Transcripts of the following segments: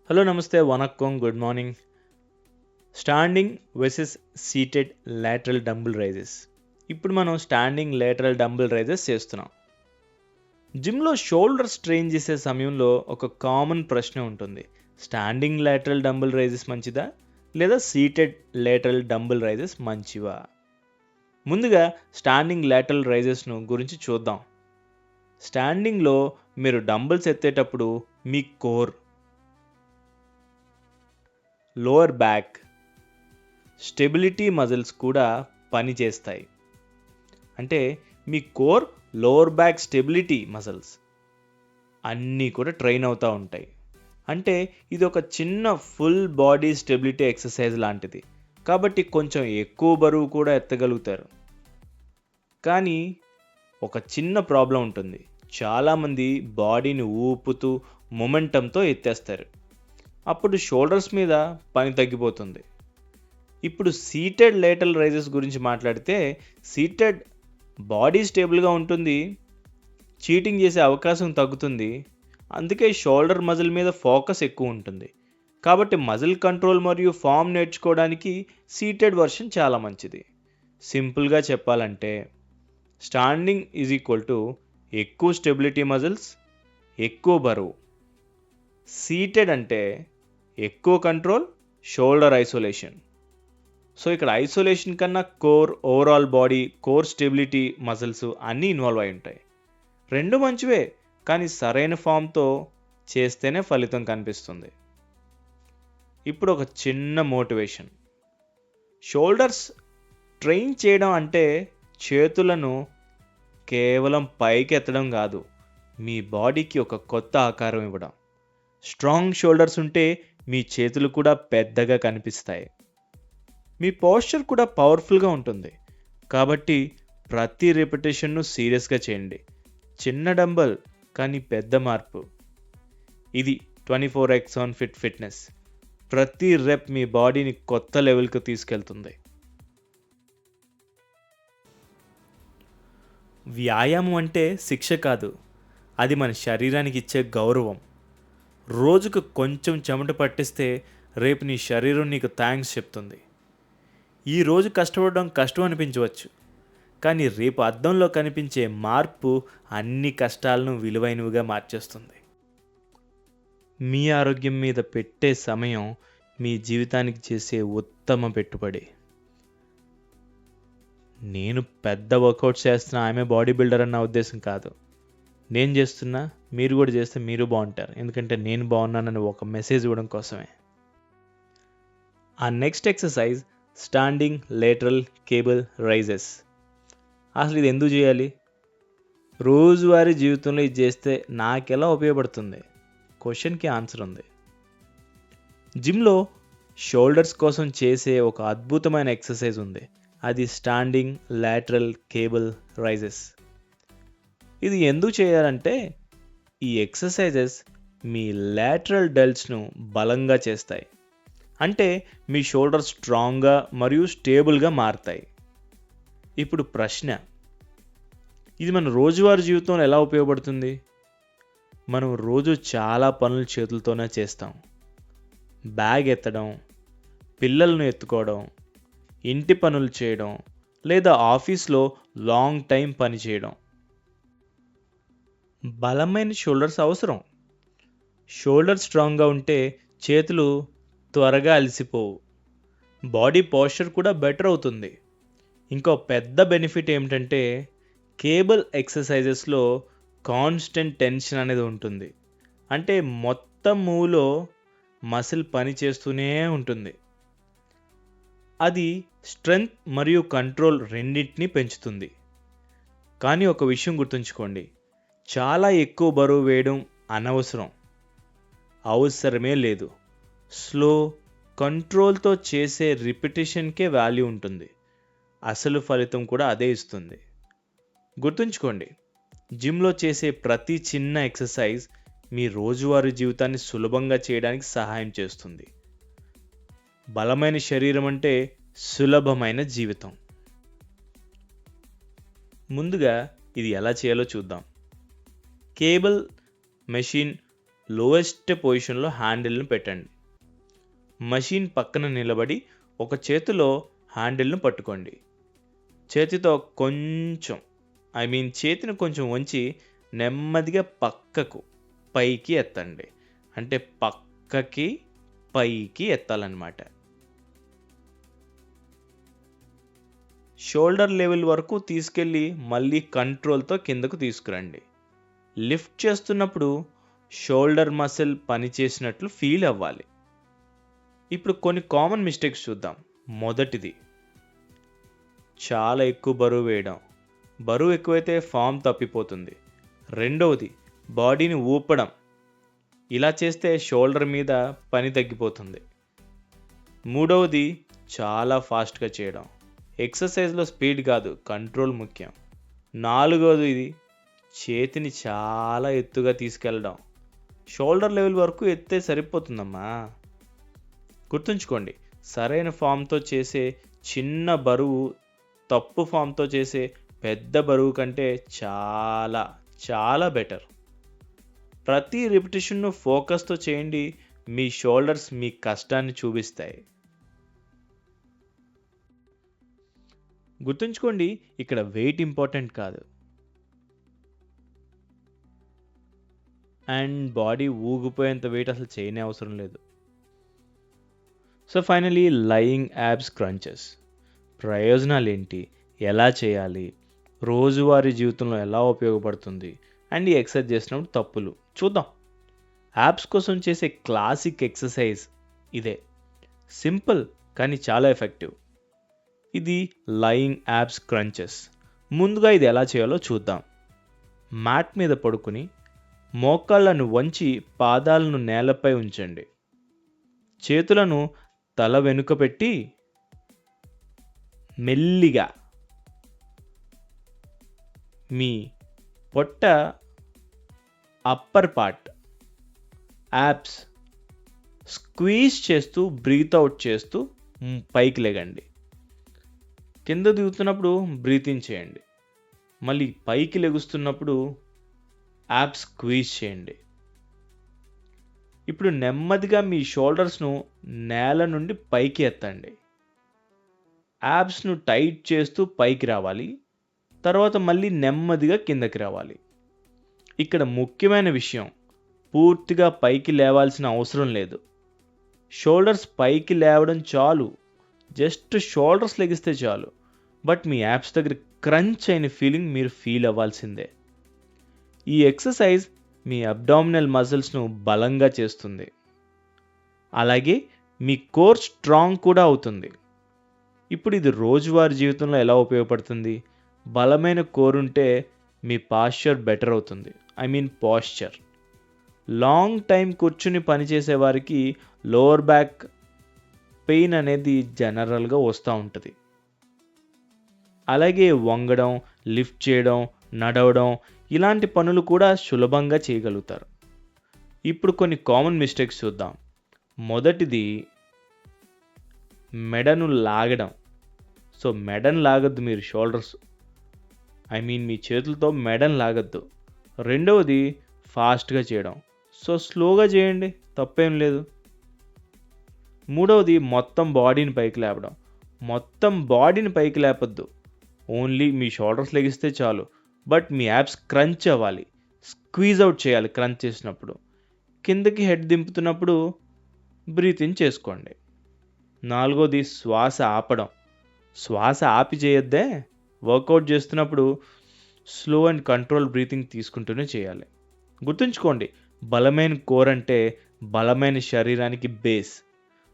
Hello నమస్తే వనక్కం good morning. Standing versus seated lateral dumbbell raises. ఇప్పుడు మనం స్టాండింగ్ లాటరల్ డంబుల్ రైజెస్ చేస్తున్నాం. జిమ్లో షోల్డర్ స్ట్రెయిన్ చేసే సమయంలో ఒక కామన్ ప్రశ్న ఉంటుంది. స్టాండింగ్ లాటరల్ డంబుల్ రైజెస్ మంచిదా లేదా సీటెడ్ లాటరల్ డంబుల్ రైజెస్ మంచివా? ముందుగా స్టాండింగ్ లాటరల్ రైజెస్ను గురించి చూద్దాం. స్టాండింగ్లో మీరు డంబుల్స్ ఎత్తేటప్పుడు మీ core, lower back, stability muscles కూడా పనిచేస్తాయి. అంటే మీ core, lower back, stability muscles అన్నీ కూడా ట్రైన్ అవుతూ ఉంటాయి. అంటే ఇది ఒక చిన్న ఫుల్ బాడీ స్టెబిలిటీ ఎక్సర్సైజ్ లాంటిది. కాబట్టి కొంచెం ఎక్కువ బరువు కూడా ఎత్తగలుగుతారు. కానీ ఒక చిన్న ప్రాబ్లం ఉంటుంది. చాలామంది బాడీని ఊపుతూ మొమెంటంతో ఎత్తేస్తారు. అప్పుడు షోల్డర్స్ మీద పని తగ్గిపోతుంది. ఇప్పుడు సీటెడ్ లేటరల్ రైజెస్ గురించి మాట్లాడితే, సీటెడ్ బాడీ స్టేబుల్గా ఉంటుంది, చీటింగ్ చేసే అవకాశం తగ్గుతుంది. అందుకే షోల్డర్ మజిల్ మీద ఫోకస్ ఎక్కువ ఉంటుంది. కాబట్టి మజిల్ కంట్రోల్ మరియు ఫామ్ నేర్చుకోవడానికి సీటెడ్ వర్షన్ చాలా మంచిది. సింపుల్గా చెప్పాలంటే స్టాండింగ్ ఈజ్ ఈక్వల్ టు ఎక్కువ స్టెబిలిటీ మజిల్స్, ఎక్కువ బరువు. సీటెడ్ అంటే ఎక్కువ కంట్రోల్, షోల్డర్ ఐసోలేషన్. సో ఇక్కడ ఐసోలేషన్ కన్నా core, overall body, core stability muscles అన్నీ ఇన్వాల్వ్ అయి ఉంటాయి. రెండు మంచివే, కానీ సరైన ఫామ్తో చేస్తేనే ఫలితం కనిపిస్తుంది. ఇప్పుడు ఒక చిన్న మోటివేషన్. షోల్డర్స్ ట్రైన్ చేయడం అంటే చేతులను కేవలం పైకి ఎత్తడం కాదు, మీ బాడీకి ఒక కొత్త ఆకారం ఇవ్వడం. స్ట్రాంగ్ షోల్డర్స్ ఉంటే మీ చేతులు కూడా పెద్దగా కనిపిస్తాయి. మీ పోస్చర్ కూడా పవర్ఫుల్గా ఉంటుంది. కాబట్టి ప్రతి రిపిటేషన్ను సీరియస్గా చేయండి. చిన్న డంబల్ కానీ పెద్ద మార్పు. ఇది 24x7 ఫిట్నెస్. ప్రతి రెప్ మీ బాడీని కొత్త లెవెల్కి తీసుకెళ్తుంది. వ్యాయామం అంటే శిక్ష కాదు, అది మన శరీరానికి ఇచ్చే గౌరవం. రోజుకు కొంచెం చెమట పట్టిస్తే రేపు నీ శరీరం నీకు థ్యాంక్స్ చెప్తుంది. ఈరోజు కష్టపడడం కష్టం అనిపించవచ్చు, కానీ రేపు అద్దంలో కనిపించే మార్పు అన్ని కష్టాలను విలువైనవిగా మార్చేస్తుంది. మీ ఆరోగ్యం మీద పెట్టే సమయం మీ జీవితానికి చేసే ఉత్తమ పెట్టుబడి. నేను పెద్ద వర్కౌట్స్ చేస్తున్నా, ఆమె బాడీ బిల్డర్ అన్న ఉద్దేశం కాదు. నేను చేస్తున్నా, మీరు కూడా చేస్తే మీరు బాగుంటారు. ఎందుకంటే నేను బాగున్నానని ఒక మెసేజ్ ఇవ్వడం కోసమే. ఆ next exercise standing lateral cable raises. అసలు ఇది ఎందుకు చేయాలి? రోజువారీ జీవితంలో ఇది చేస్తే నాకెలా ఉపయోగపడుతుంది? క్వశ్చన్కి ఆన్సర్ ఉంది. జిమ్లో షోల్డర్స్ కోసం చేసే ఒక అద్భుతమైన ఎక్సర్సైజ్ ఉంది. అది స్టాండింగ్ లాటరల్ కేబుల్ రైజెస్. ఇది ఎందుకు చేయాలంటే ఈ ఎక్సర్సైజెస్ మీ లాటరల్ డెల్ట్స్ను బలంగా చేస్తాయి. అంటే మీ షోల్డర్ స్ట్రాంగ్గా మరియు స్టేబుల్గా మారుతాయి. ఇప్పుడు ప్రశ్న, ఇది మన రోజువారీ జీవితంలో ఎలా ఉపయోగపడుతుంది? మనం రోజు చాలా పనులు చేతులతోనే చేస్తాం. బ్యాగ్ ఎత్తడం, పిల్లలను ఎత్తుకోవడం, ఇంటి పనులు చేయడం, లేదా ఆఫీస్లో లాంగ్ టైం పని చేయడం. బలమైన షోల్డర్స్ అవసరం. షోల్డర్ స్ట్రాంగ్గా ఉంటే చేతులు త్వరగా అలసిపోవు, బాడీ పోస్చర్ కూడా బెటర్ అవుతుంది. ఇంకో పెద్ద బెనిఫిట్ ఏమిటంటే కేబుల్ ఎక్సర్సైజెస్లో కాన్స్టెంట్ టెన్షన్ అనేది ఉంటుంది. అంటే మొత్తం మూవ్లో మసిల్ పని చేస్తూనే ఉంటుంది. అది స్ట్రెంగ్త్ మరియు కంట్రోల్ రెండింటినీ పెంచుతుంది. కానీ ఒక విషయం గుర్తుంచుకోండి, చాలా ఎక్కువ బరువు వేయడం అనవసరం. అవసరమే లేదు. స్లో, కంట్రోల్తో చేసే రిపిటేషన్కే వాల్యూ ఉంటుంది. అసలు ఫలితం కూడా అదే ఇస్తుంది. గుర్తుంచుకోండి, జిమ్లో చేసే ప్రతి చిన్న ఎక్సర్సైజ్ మీ రోజువారీ జీవితాన్ని సులభంగా చేయడానికి సహాయం చేస్తుంది. బలమైన శరీరం అంటే సులభమైన జీవితం. ముందుగా ఇది ఎలా చేయాలో చూద్దాం. కేబుల్ మెషిన్ లోయెస్ట్ పొజిషన్లో హ్యాండిల్ను పెట్టండి. మషీన్ పక్కన నిలబడి ఒక చేతిలో హ్యాండిల్ను పట్టుకోండి. చేతితో కొంచెం చేతిని కొంచెం వంచి నెమ్మదిగా పక్కకు పైకి ఎత్తండి. అంటే పక్కకి పైకి ఎత్తాలన్నమాట. షోల్డర్ లెవెల్ వరకు తీసుకెళ్ళి మళ్ళీ కంట్రోల్తో కిందకు తీసుకురండి. లిఫ్ట్ చేస్తున్నప్పుడు షోల్డర్ మసిల్ పనిచేసినట్లు ఫీల్ అవ్వాలి. ఇప్పుడు కొన్ని కామన్ మిస్టేక్స్ చూద్దాం. మొదటిది, చాలా ఎక్కువ బరువు వేయడం. బరువు ఎక్కువైతే ఫామ్ తప్పిపోతుంది. రెండవది, బాడీని ఊపడం. ఇలా చేస్తే షోల్డర్ మీద పని తగ్గిపోతుంది. మూడవది, చాలా ఫాస్ట్గా చేయడం. ఎక్సర్సైజ్లో స్పీడ్ కాదు, కంట్రోల్ ముఖ్యం. నాలుగవది, చేతిని చాలా ఎత్తుగా తీసుకెళ్ళడం. షోల్డర్ లెవెల్ వరకు ఎత్తే సరిపోతుందమ్మా. గుర్తుంచుకోండి, సరైన ఫామ్తో చేసే చిన్న బరువు తప్పు ఫామ్తో చేసే పెద్ద బరువు కంటే చాలా చాలా బెటర్. ప్రతి రిపిటేషన్ను ఫోకస్తో చేయండి. మీ షోల్డర్స్ మీ కష్టాన్ని చూపిస్తాయి. గుర్తుంచుకోండి, ఇక్కడ వెయిట్ ఇంపార్టెంట్ కాదు, అండ్ బాడీ ఊగిపోయేంత వెయిట్ అసలు చేయనే అవసరం లేదు. So finally, lying abs crunches ప్రయోజనాలు ఏంటి, ఎలా చేయాలి, రోజువారీ జీవితంలో ఎలా ఉపయోగపడుతుంది, అండ్ ఈ ఎక్సర్సైజ్ చేసినప్పుడు తప్పులు చూద్దాం. యాబ్స్ కోసం చేసే క్లాసిక్ ఎక్సర్సైజ్ ఇదే. సింపుల్ కానీ చాలా ఎఫెక్టివ్. ఇది లయింగ్ యాబ్స్ క్రంచెస్. ముందుగా ఇది ఎలా చేయాలో చూద్దాం. మ్యాట్ మీద పడుకుని మోకాళ్ళను వంచి పాదాలను నేలపై ఉంచండి. చేతులను తల వెనుక పెట్టి మెల్లిగా మీ పొట్ట అప్పర్ పార్ట్ యాబ్స్ స్క్వీజ్ చేస్తూ బ్రీత్ అవుట్ చేస్తూ పైకి లెగండి. కింద దిగుతున్నప్పుడు బ్రీత్ ఇన్ చేయండి. మళ్ళీ పైకి లెగుస్తున్నప్పుడు యాబ్స్ స్క్వీజ్ చేయండి. ఇప్పుడు నెమ్మదిగా మీ షోల్డర్స్ను నేల నుండి పైకి ఎత్తండి. యాబ్స్ను టైట్ చేస్తూ పైకి రావాలి. తర్వాత మళ్ళీ నెమ్మదిగా కిందకి రావాలి. ఇక్కడ ముఖ్యమైన విషయం, పూర్తిగా పైకి లేవాల్సిన అవసరం లేదు. షోల్డర్స్ పైకి లేవడం చాలు, జస్ట్ షోల్డర్స్ లెగిస్తే చాలు. బట్ మీ యాబ్స్ దగ్గర క్రంచ్ అయిన ఫీలింగ్ మీరు ఫీల్ అవ్వాల్సిందే. ఈ ఎక్సర్సైజ్ మీ అబ్డామినల్ మజిల్స్ను బలంగా చేస్తుంది. అలాగే మీ కోర్ స్ట్రాంగ్ కూడా అవుతుంది. ఇప్పుడు ఇది రోజువారీ జీవితంలో ఎలా ఉపయోగపడుతుంది? బలమైన కోర్ ఉంటే మీ పాస్చర్ బెటర్ అవుతుంది. పాస్చర్. లాంగ్ టైం కూర్చుని పనిచేసే వారికి లోవర్ బ్యాక్ పెయిన్ అనేది జనరల్గా వస్తూ ఉంటుంది. అలాగే వంగడం, లిఫ్ట్ చేయడం, నడవడం ఇలాంటి పనులు కూడా సులభంగా చేయగలుగుతారు. ఇప్పుడు కొన్ని కామన్ మిస్టేక్స్ చూద్దాం. మొదటిది, మెడను లాగడం. సో మెడను లాగద్దు మీరు, షోల్డర్స్ మీ చేతులతో మెడను లాగద్దు. రెండవది, ఫాస్ట్గా చేయడం. సో స్లోగా చేయండి, తప్పేం లేదు. మూడవది, మొత్తం బాడీని పైకి లేపడం. మొత్తం బాడీని పైకి లేపొద్దు, ఓన్లీ మీ షోల్డర్స్ లెగిస్తే చాలు. బట్ మీ యాబ్స్ క్రంచ్ అవ్వాలి, స్క్వీజ్ అవుట్ చేయాలి. క్రంచ్ చేసినప్పుడు కిందకి హెడ్ దింపుతున్నప్పుడు బ్రీత్ ఇన్ చేసుకోండి. నాలుగోది, శ్వాస ఆపడం. శ్వాస ఆపి చేయొద్దే. వర్కౌట్ చేస్తున్నప్పుడు స్లో అండ్ కంట్రోల్ బ్రీతింగ్ తీసుకుంటూనే చేయాలి. గుర్తుంచుకోండి, బలమైన కోర్ అంటే బలమైన శరీరానికి బేస్.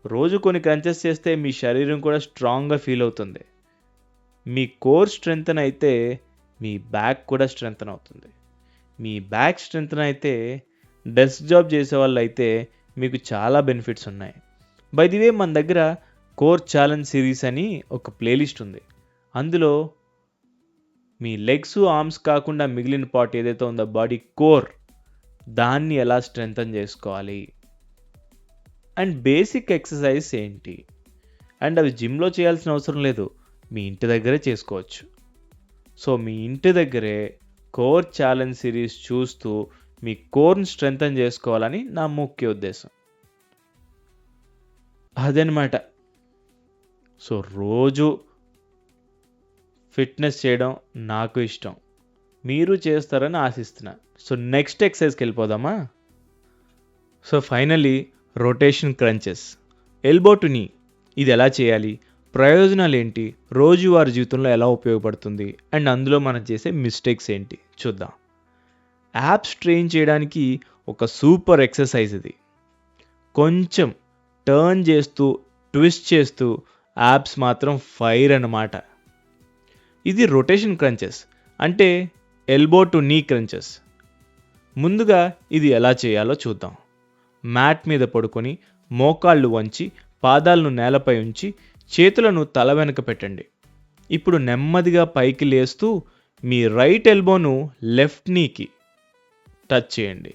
రోజు కొన్ని క్రంచెస్ చేస్తే మీ శరీరం కూడా స్ట్రాంగ్గా ఫీల్ అవుతుంది. మీ కోర్ స్ట్రెంగ్తన్ అయితే మీ బ్యాక్ కూడా స్ట్రెంగ్తన్ అవుతుంది. మీ బ్యాక్ స్ట్రెంగ్తన్ అయితే డెస్క్ జాబ్ చేసే వాళ్ళు అయితే మీకు చాలా బెనిఫిట్స్ ఉన్నాయి. బై ది వే, మన దగ్గర కోర్ ఛాలెంజ్ సిరీస్ అని ఒక ప్లేలిస్ట్ ఉంది. అందులో మీ లెగ్స్, ఆర్మ్స్ కాకుండా మిగిలిన పార్ట్ ఏదైతే ఉందో బాడీ కోర్, దాన్ని ఎలా స్ట్రెంగ్తన్ చేసుకోవాలి అండ్ బేసిక్ ఎక్సర్సైజ్ ఏంటి, అండ్ అవి జిమ్లో చేయాల్సిన అవసరం లేదు, మీ ఇంటి దగ్గరే చేసుకోవచ్చు. సో మీ ఇంటి దగ్గరే కోర్ ఛాలెంజ్ సిరీస్ చూస్తూ మీ కోర్ని స్ట్రెంగ్తన్ చేసుకోవాలని నా ముఖ్య ఉద్దేశం. అదనమాట. సో రోజు ఫిట్నెస్ చేయడం నాకు ఇష్టం, మీరు చేస్తారని ఆశిస్తున్నా. సో నెక్స్ట్ ఎక్సర్సైజ్కి వెళ్ళిపోదామా? So finally rotation crunches, elbow to నీ. ఇది ఎలా చేయాలి, ప్రయోజనాలు ఏంటి, రోజువారీ జీవితంలో ఎలా ఉపయోగపడుతుంది, అండ్ అందులో మనం చేసే మిస్టేక్స్ ఏంటి చూద్దాం. యాప్స్ ట్రైన్ చేయడానికి ఒక సూపర్ ఎక్సర్సైజ్ ఇది. కొంచెం టర్న్ చేస్తూ ట్విస్ట్ చేస్తూ యాప్స్ మాత్రం ఫైర్ అన్నమాట. ఇది రొటేషన్ క్రంచెస్, అంటే ఎల్బో టు నీ క్రంచెస్. ముందుగా ఇది ఎలా చేయాలో చూద్దాం. మ్యాట్ మీద పడుకొని మోకాళ్ళు వంచి పాదాలను నేలపై ఉంచి చేతులను తల వెనక పెట్టండి. ఇప్పుడు నెమ్మదిగా పైకి లేస్తూ మీ రైట్ ఎల్బోను లెఫ్ట్ నీకి టచ్ చేయండి.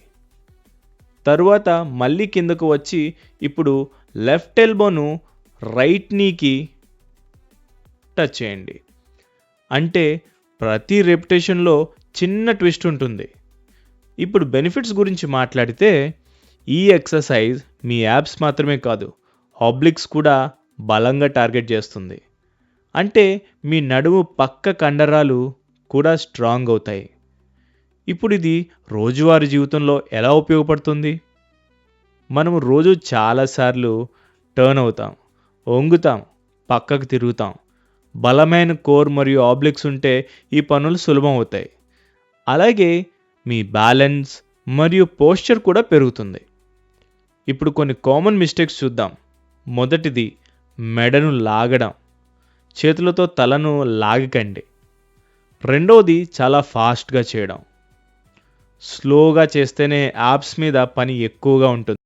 తరువాత మళ్ళీ కిందకు వచ్చి ఇప్పుడు లెఫ్ట్ ఎల్బోను రైట్ నీకి టచ్ చేయండి. అంటే ప్రతి రెపిటేషన్లో చిన్న ట్విస్ట్ ఉంటుంది. ఇప్పుడు బెనిఫిట్స్ గురించి మాట్లాడితే ఈ ఎక్సర్సైజ్ మీ యాప్స్ మాత్రమే కాదు, ఆబ్లిక్స్ కూడా బలంగా టార్గెట్ చేస్తుంది. అంటే మీ నడుము పక్క కండరాలు కూడా స్ట్రాంగ్ అవుతాయి. ఇప్పుడు ఇది రోజువారీ జీవితంలో ఎలా ఉపయోగపడుతుంది? మనము రోజు చాలాసార్లు టర్న్ అవుతాం, వంగుతాం, పక్కకు తిరుగుతాం. బలమైన కోర్ మరియు ఆబ్లిక్స్ ఉంటే ఈ పనులు సులభం అవుతాయి. అలాగే మీ బ్యాలెన్స్ మరియు పోస్చర్ కూడా పెరుగుతుంది. ఇప్పుడు కొన్ని కామన్ మిస్టేక్స్ చూద్దాం. మొదటిది మెడను లాగడం, చేతులతో తలను లాగకండి. రెండవది చాలా ఫాస్ట్గా చేయడం, స్లోగా చేస్తేనే యాప్స్ మీద పని ఎక్కువగా ఉంటుంది.